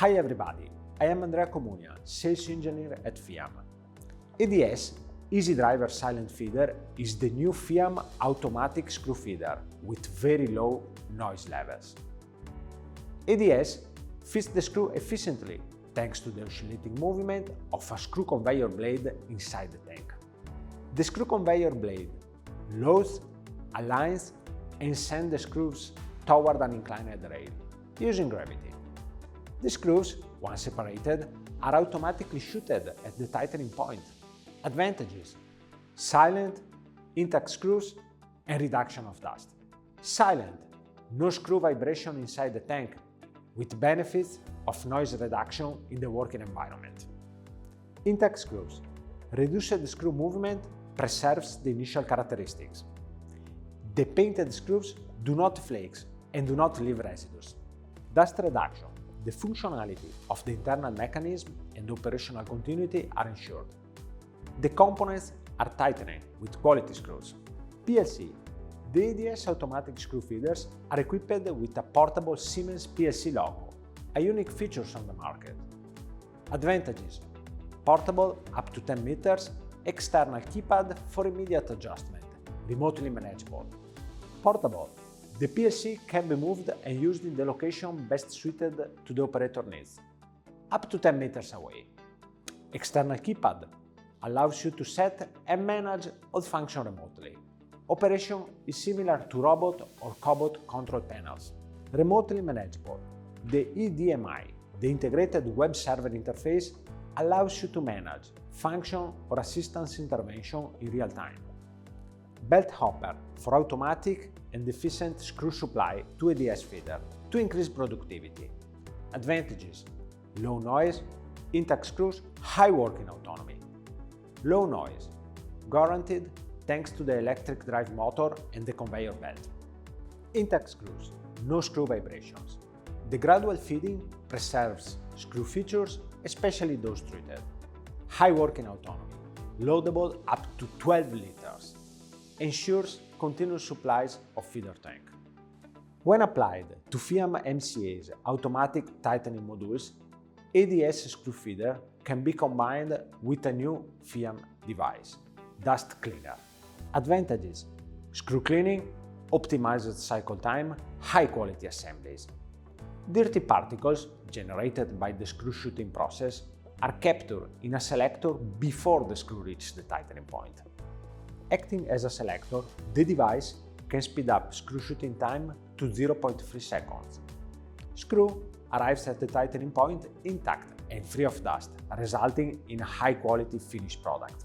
Hi everybody, I am Andrea Comunian, Sales Engineer at FIAM. EDS, EasyDriver Silent Feeder, is the new FIAM automatic screw feeder with very low noise levels. EDS fits the screw efficiently thanks to the oscillating movement of a screw conveyor blade inside the tank. The screw conveyor blade loads, aligns, and sends the screws toward an inclined rail using gravity. The screws, once separated, are automatically shooted at the tightening point. Advantages: silent, intact screws, and reduction of dust. Silent, no screw vibration inside the tank, with benefits of noise reduction in the working environment. Intact screws. Reduced screw movement preserves the initial characteristics. The painted screws do not flake and do not leave residues. Dust reduction. The functionality of the internal mechanism and operational continuity are ensured. The components are tightened with quality screws. PLC. The EDS automatic screw feeders are equipped with a portable Siemens PLC logo, a unique feature on the market. Advantages: portable up to 10 meters, external keypad for immediate adjustment, remotely manageable. Portable. The PLC can be moved and used in the location best suited to the operator needs, up to 10 meters away. External keypad allows you to set and manage all functions remotely. Operation is similar to robot or cobot control panels. Remotely manageable. The EDMI, the Integrated Web Server Interface, allows you to manage function or assistance intervention in real time. Belt hopper for automatic and efficient screw supply to EDS feeder to increase productivity. Advantages: low noise, intact screws, high working autonomy. Low noise, guaranteed thanks to the electric drive motor and the conveyor belt. Intact screws, no screw vibrations. The gradual feeding preserves screw features, especially those treated. High working autonomy, loadable up to 12 liters. Ensures continuous supplies of feeder tank. When applied to FIAM MCA's automatic tightening modules, EDS screw feeder can be combined with a new FIAM device, dust cleaner. Advantages: screw cleaning, optimized cycle time, high quality assemblies. Dirty particles generated by the screw shooting process are captured in a selector before the screw reaches the tightening point. Acting as a selector, the device can speed up screw shooting time to 0.3 seconds. Screw arrives at the tightening point intact and free of dust, resulting in a high-quality finished product.